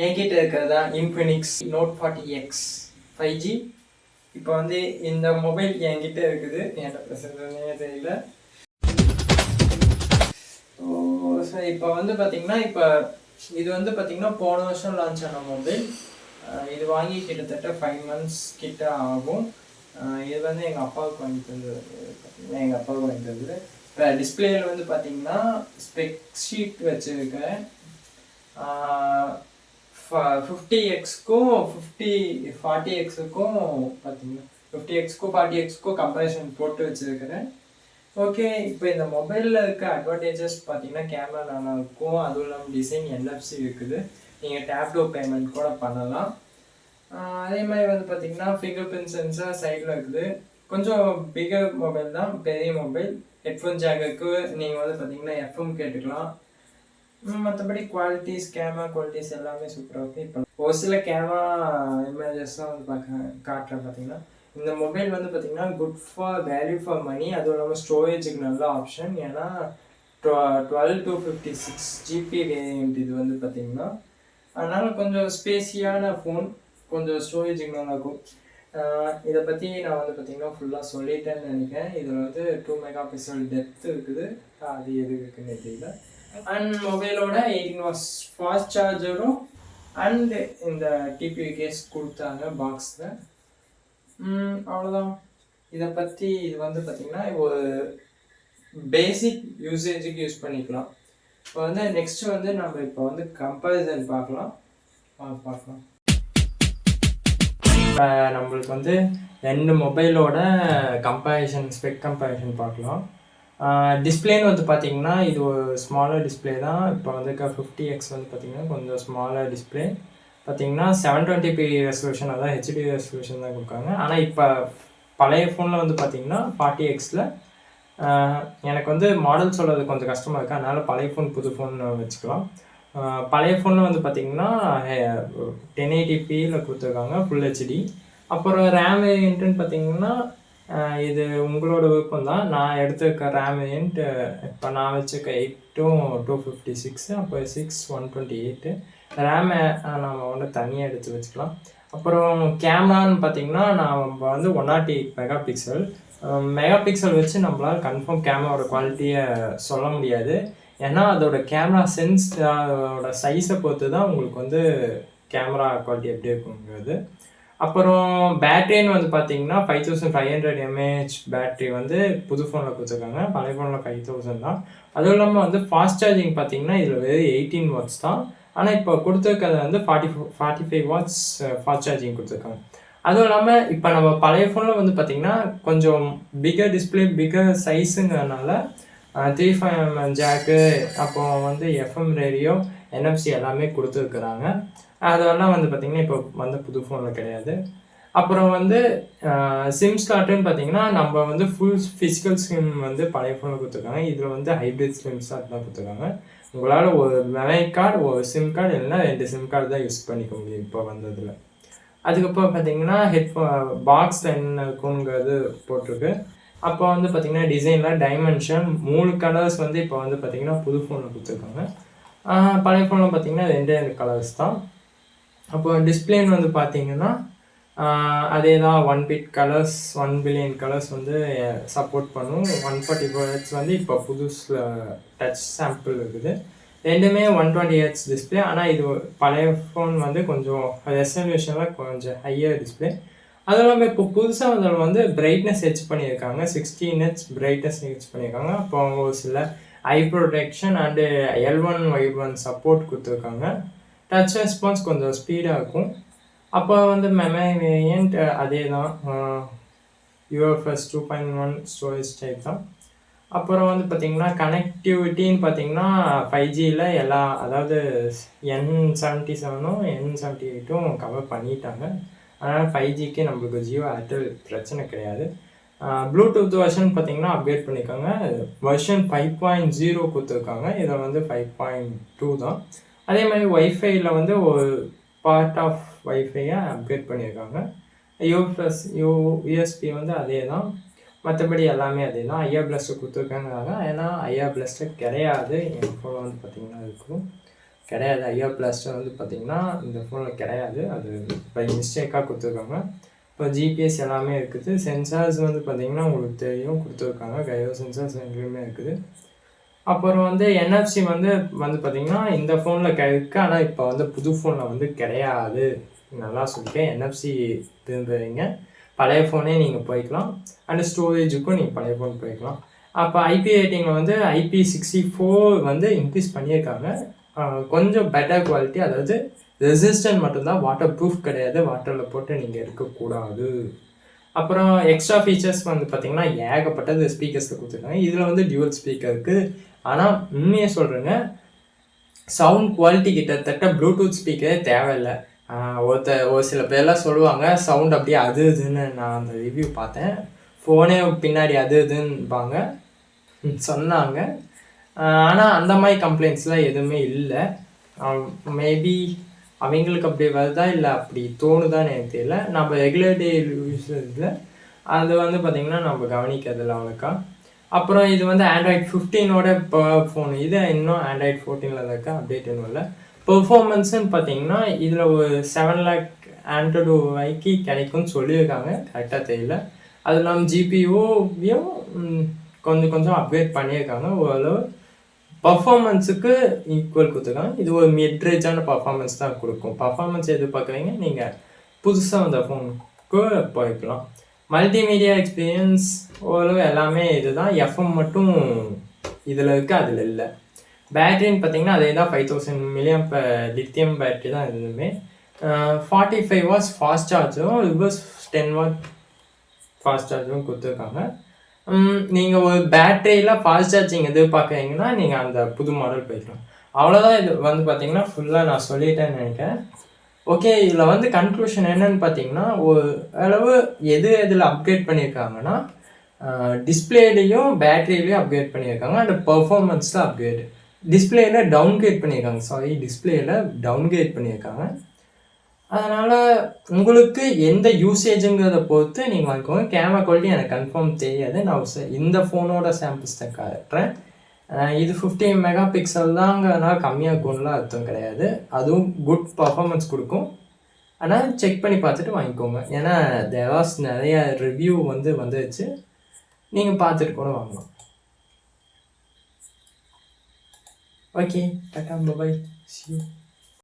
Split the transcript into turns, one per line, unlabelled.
என்கிட்ட இருக்கிறதா Infinix note 40X 5G. இப்போ வந்து இந்த மொபைல் என்கிட்ட இருக்குது, என்கிட்ட பிரச்சனையே தெரியல. ஸோ இப்போ வந்து பார்த்தீங்கன்னா இது வந்து பார்த்தீங்கன்னா போன வருஷம் லான்ச் ஆன மொபைல். இது வாங்கி கிட்டத்தட்ட 5 months கிட்ட ஆகும். இது வந்து எங்கள் அப்பாவுக்கு வாங்கி தந்தது. பார்த்தீங்கன்னா எங்கள் அப்பாவுக்கு வாங்கி தந்தது. இப்போ டிஸ்பிளேயில் வந்து பார்த்தீங்கன்னா ஸ்பெக் ஷீட் வச்சுருக்கேன். 50Xக்கும் 40Xக்கும் பார்த்தீங்கன்னா 50Xக்கும் 40Xக்கும் கம்பேரிசன் போட்டு வச்சுருக்கிறேன். ஓகே, இப்போ இந்த மொபைலில் இருக்க அட்வான்டேஜஸ் பார்த்தீங்கன்னா கேமரா நல்லா இருக்கும், அதுவும் இல்லாமல் டிசைன் NFC இருக்குது, நீங்கள் டேப்டோ பேமெண்ட் கூட பண்ணலாம். அதே மாதிரி வந்து பார்த்தீங்கன்னா ஃபிங்கர் பிரிண்ட் சென்சார் சைடில் இருக்குது. கொஞ்சம் பிகர் மொபைல் தான், பெரிய மொபைல். ஹெட்ஃபோன் ஜாக்குக்கு நீங்கள் வந்து பார்த்தீங்கன்னா FM கேட்டுக்கலாம். மற்றபடி குவாலிட்டிஸ், கேமரா குவாலிட்டிஸ் எல்லாமே சூப்பராக இருக்குது. இப்போ ஒரு சில கேமரா இமேஜஸ்லாம் வந்து காட்டுறேன். பார்த்தீங்கன்னா இந்த மொபைல் வந்து பார்த்தீங்கன்னா good for value for money. அதுவும் இல்லாமல் ஸ்டோரேஜுக்கு நல்ல ஆப்ஷன். ஏன்னா 12 to 56 GB வேரியண்ட் இது வந்து பார்த்தீங்கன்னா. அதனால் கொஞ்சம் ஸ்பேஸியான ஃபோன், கொஞ்சம் ஸ்டோரேஜுக்கு நல்லாயிருக்கும். இதை பற்றி நான் வந்து பார்த்தீங்கன்னா ஃபுல்லாக சொல்லிட்டேன்னு நினைக்கிறேன். இதில் வந்து 2 MP டெப்த் இருக்குது, அது எது இருக்குன்னு தெரியல. அண்ட் மொபைலோட 18 watts ஃபாஸ்ட் சார்ஜரும் அண்டு இந்த டிபியூ கேஸ் கொடுத்தாங்க பாக்ஸில். அவ்வளோதான். இதை பற்றி இது வந்து பார்த்திங்கன்னா ஒரு பேசிக் யூசேஜுக்கு யூஸ் பண்ணிக்கலாம். இப்போ வந்து நெக்ஸ்ட்டு வந்து நம்ம இப்போ வந்து கம்பேரிசன் பார்க்கலாம். இப்போ நம்மளுக்கு வந்து 2 மொபைலோட ஸ்பெக் கம்பேரிசன் பார்க்கலாம். டிஸ்பிளேன்னு வந்து பார்த்திங்கன்னா இது ஒரு ஸ்மாலர் டிஸ்பிளே தான். இப்போ வந்து 50X வந்து பார்த்திங்கன்னா கொஞ்சம் ஸ்மாலர் டிஸ்பிளே. பார்த்திங்கன்னா 720p ரெசல்யூஷன், அதான் HD ரெசல்யூஷன் தான் கொடுக்காங்க. ஆனால் இப்போ பழைய ஃபோனில் வந்து பார்த்திங்கன்னா 40Xல எனக்கு வந்து மாடல் சொல்கிறது கொஞ்சம் கஷ்டமாக இருக்குது. அதனால் பழைய ஃபோன் புது ஃபோன் வச்சுக்கலாம். பழைய ஃபோனில் வந்து பார்த்திங்கன்னா 1080pயில் கொடுத்துருக்காங்க ஃபுல் HD. அப்புறம் ரேம் வேரியன்ட்டுன்னு பார்த்திங்கன்னா இது உங்களோட விருப்பம் தான். நான் எடுத்துருக்க ரேம் வேரியன்ட் இப்போ நான் வச்சுருக்க 8/256, அப்போ 6/128 ரேமை நம்ம வந்து தனியாக எடுத்து வச்சுக்கலாம். அப்புறம் கேமரான்னு பார்த்திங்கன்னா நான் வந்து 108 மெகாபிக்சல் வச்சு நம்மளால் கன்ஃபார்ம் கேமராவோட குவாலிட்டியை சொல்ல முடியாது. ஏன்னா அதோட கேமரா அதோட சைஸை பொறுத்து தான் உங்களுக்கு வந்து கேமரா குவாலிட்டி எப்படி இருக்குங்கிறது. அப்புறம் பேட்டரின்னு வந்து பார்த்தீங்கன்னா 5500 mAh பேட்டரி வந்து புது ஃபோனில் கொடுத்துருக்காங்க, பழைய ஃபோனில் 5000 தான். அதுவும் இல்லாமல் வந்து ஃபாஸ்ட் சார்ஜிங் பார்த்தீங்கன்னா இதில் வெறும் 18 watts தான். ஆனால் இப்போ கொடுத்துருக்கிறது வந்து 45 watts ஃபாஸ்ட் சார்ஜிங் கொடுத்துருக்காங்க. அதுவும் இல்லாமல் இப்போ நம்ம பழைய ஃபோனில் வந்து பார்த்திங்கன்னா கொஞ்சம் பிகர் டிஸ்பிளே, பிகர் சைஸுங்கிறதுனால 3.5mm ஜாக்கு, அப்போ வந்து FM ரேடியோ, NFC எல்லாமே கொடுத்துருக்குறாங்க. அதெல்லாம் வந்து பார்த்திங்கன்னா இப்போ வந்து புது ஃபோனில் கிடையாது. அப்புறம் வந்து சிம் ஸ்லாட்டுன்னு பார்த்திங்கன்னா நம்ம வந்து ஃபுல் ஃபிசிக்கல் சிம் வந்து பழைய ஃபோனில் கொடுத்துருக்காங்க. இதில் வந்து ஹைப்ரிட் சிம் ஸ்லாட் தான் கொடுத்துருக்காங்க. உங்களால் ஒரு மெமரி கார்டு, ஒரு சிம் கார்டு, இல்லைன்னா 2 சிம் கார்டு தான் யூஸ் பண்ணிக்க முடியும் இப்போ வந்ததில். அதுக்கப்புறம் பார்த்திங்கன்னா பாக்ஸில் என்ன இருக்குங்கிறது போட்டிருக்கு. அப்போ வந்து பார்த்திங்கன்னா டிசைனில் டைமென்ஷன் 3 கலர்ஸ் வந்து இப்போ வந்து பார்த்திங்கன்னா புது ஃபோனில் கொடுத்துருக்காங்க. பழைய ஃபோனில் பார்த்திங்கன்னா 2 கலர்ஸ் தான். அப்போ டிஸ்பிளேன்னு வந்து பார்த்திங்கன்னா அதே தான் 1 billion கலர்ஸ் வந்து சப்போர்ட் பண்ணும். 144Hz வந்து இப்போ புதுசில் டச் சாம்பிள் இருக்குது. ரெண்டுமே 120Hz டிஸ்பிளே. ஆனால் இது பழைய ஃபோன் வந்து கொஞ்சம் ரெசல்யூஷனில் கொஞ்சம் ஹையர் டிஸ்பிளே. அதுவும் இல்லாமல் இப்போ புதுசாக வந்து பிரைட்னஸ் ஹெச் பண்ணியிருக்காங்க, 16Hz பிரைட்னஸ் ஹெச் பண்ணியிருக்காங்க. அப்போ அவங்க ஒரு சில ஐ protection and L1 Y1 support கொடுத்துருக்காங்க. டச் ரெஸ்பான்ஸ் கொஞ்சம் ஸ்பீடாக இருக்கும். அப்போ வந்து மெமரி வேரியன்ட் அதே தான், UFS 2.1 ஸ்டோரேஜ் டைப் தான். அப்புறம் வந்து பார்த்திங்கன்னா கனெக்டிவிட்டின்னு பார்த்திங்கன்னா 5Gயில் எல்லா, அதாவது N77ம் N78ம் கவர் பண்ணிட்டாங்க. அதனால் 5Gக்கு நம்மளுக்கு ஜியோ ஏர்டெல் பிரச்சனை கிடையாது. ப்ளூடூத் வெர்ஷன் பார்த்திங்கன்னா அப்டேட் பண்ணியிருக்காங்க. வெர்ஷன் 5.0 கொடுத்துருக்காங்க. இதில் வந்து 5.2 தான். அதே மாதிரி ஒய்ஃபையில் வந்து ஒரு பார்ட் ஆஃப் ஒய்ஃபையை அப்கிரேட் பண்ணியிருக்காங்க. USB வந்து அதே தான், மற்றபடி எல்லாமே அதே தான். IR பிளஸ்டர் கொடுத்துருக்காங்க. ஏன்னா IR பிளஸ்டர் கிடையாது என் ஃபோனில் வந்து பார்த்திங்கன்னா இருக்கும். கிடையாது. ஐஆர் பிளாஸ்டர் வந்து பார்த்தீங்கன்னா இந்த ஃபோனில் கிடையாது. அது பை மிஸ்டேக்காக கொடுத்துருக்காங்க. இப்போ ஜிபிஎஸ் எல்லாமே இருக்குது. சென்சார்ஸ் வந்து பார்த்தீங்கன்னா உங்களுக்கு தெரியும் கொடுத்துருக்காங்க. கையோ சென்சார்ஸ் எங்கேயுமே இருக்குது. அப்புறம் வந்து என்எஃப்சி வந்து பார்த்தீங்கன்னா இந்த ஃபோனில் இருக்குது. ஆனால் இப்போ வந்து புது ஃபோனில் வந்து கிடையாது. நல்லா சொல்லிட்டேன். என்எஃப்சி திரும்புறீங்க பழைய ஃபோனே நீங்கள் போய்க்கலாம். அண்ட் ஸ்டோரேஜுக்கும் நீங்கள் பழைய ஃபோன் போய்க்கலாம். அப்போ ஐபி ரேட்டிங்கில் வந்து IP64 வந்து இன்க்ரீஸ் பண்ணியிருக்காங்க. கொஞ்சம் பெட்டர் குவாலிட்டி, அதாவது ரெசிஸ்டன்ட் மட்டும்தான், வாட்டர் ப்ரூஃப் கிடையாது. வாட்டரில் போட்டு நீங்கள் எடுக்கக்கூடாது. அப்புறம் எக்ஸ்ட்ரா ஃபீச்சர்ஸ் வந்து பார்த்தீங்கன்னா ஏகப்பட்டது ஸ்பீக்கர்ஸில் கொடுத்துருக்காங்க. இதில் வந்து டியூவல் ஸ்பீக்கர் இருக்குது. ஆனால் உண்மையாக சொல்கிறேங்க, சவுண்ட் குவாலிட்டி கிட்டத்தட்ட ப்ளூடூத் ஸ்பீக்கரே தேவையில்லை. ஒரு சில பேர்லாம் சொல்லுவாங்க சவுண்ட் அப்படியே அது இதுன்னு. நான் அந்த ரிவ்யூ பார்த்தேன். ஃபோனே பின்னாடி அது இதுன்னுபாங்க சொன்னாங்க. ஆனால் அந்த மாதிரி கம்ப்ளைண்ட்ஸ்லாம் எதுவுமே இல்லை. மேபி அவங்களுக்கு அப்படி வருதா இல்லை அப்படி தோணுதான்னு எனக்கு தெரியல. நம்ம ரெகுலர் டே யூஸில் அது வந்து பார்த்திங்கன்னா நம்ம கவனிக்கிறதில்ல அவ்வளோக்கா. அப்புறம் இது வந்து ஆண்ட்ராய்ட் 15ஓட இப்போ ஃபோன். இது இன்னும் ஆண்ட்ராய்ட் 14 இருக்க அப்டேட் இன்னும் இல்லை. பெர்ஃபார்மன்ஸுன்னு பார்த்தீங்கன்னா இதில் ஒரு 7 lakh ஆண்ட்ராய்டு ரூபாய்க்கு கிடைக்கும்னு சொல்லியிருக்காங்க. கரெக்டாக தெரியல. அது இல்லாமல் ஜிபியூவையும் கொஞ்சம் அப்கிரேட் பண்ணியிருக்காங்க. ஓரளவு பர்ஃபார்மன்ஸுக்கு ஈக்குவல் கொடுத்துருக்காங்க. இது ஒரு மிட்ரேஜான பர்ஃபார்மன்ஸ் தான் கொடுக்கும். பர்ஃபார்மன்ஸ் எதிர்பார்க்குறீங்க நீங்கள் புதுசாக வந்த ஃபோனுக்கு போய்க்கலாம். மல்டிமீடியா எக்ஸ்பீரியன்ஸ் ஓரளவு எல்லாமே இதுதான். எஃப்எம் மட்டும் இதில் இருக்குது, அதில் இல்லை. பேட்டரின்னு பார்த்தீங்கன்னா அதே தான் 5000 mAh லித்தியம் பேட்டரி தான் இதுவுமே. 45 watts ஃபாஸ்ட் சார்ஜரும் ரிவர்ஸ் 10 watt ஃபாஸ்ட் சார்ஜரும் கொடுத்துருக்காங்க. நீங்கள் ஒரு பேட்டரியில் ஃபாஸ்ட் சார்ஜிங் எதிர்பார்க்குறீங்கன்னா நீங்கள் அந்த புது மாடல் போய்க்கலாம். அவ்வளோதான். இது வந்து பார்த்தீங்கன்னா ஃபுல்லாக நான் சொல்லிட்டேன்னு நினைக்கிறேன். ஓகே, இதில் வந்து கன்க்ளூஷன் என்னன்னு பார்த்தீங்கன்னா ஒரு அளவு எதில் அப்கிரேட் பண்ணியிருக்காங்கன்னா டிஸ்பிளேலையும் பேட்டரியிலையும் அப்கிரேட் பண்ணியிருக்காங்க. அண்ட் பர்ஃபார்மன்ஸில் அப்கிரேட். டிஸ்பிளேயில் டவுன்கிரேட் பண்ணியிருக்காங்க. டிஸ்பிளேயில் டவுன்கிரேட் பண்ணியிருக்காங்க. அதனால் உங்களுக்கு எந்த யூசேஜுங்கிறத பொறுத்து நீங்கள் வாங்கிக்கோங்க. கேமரா குவாலிட்டி எனக்கு கன்ஃபார்ம் தெரியாது. நான் இந்த ஃபோனோட சாம்பிள்ஸ் தான் காட்டுறேன். இது 50 MP தாங்கிறதுனால கம்மியாக இருக்கும்லாம் அர்த்தம் கிடையாது. அதுவும் குட் பர்ஃபார்மன்ஸ் கொடுக்கும். ஆனால் செக் பண்ணி பார்த்துட்டு வாங்கிக்கோங்க. ஏன்னா தேவாஸ் நிறைய ரிவ்யூ வந்துருச்சு. நீங்கள் பார்த்துட்டு கூட வாங்கலாம். Okay, tata, bye, see you.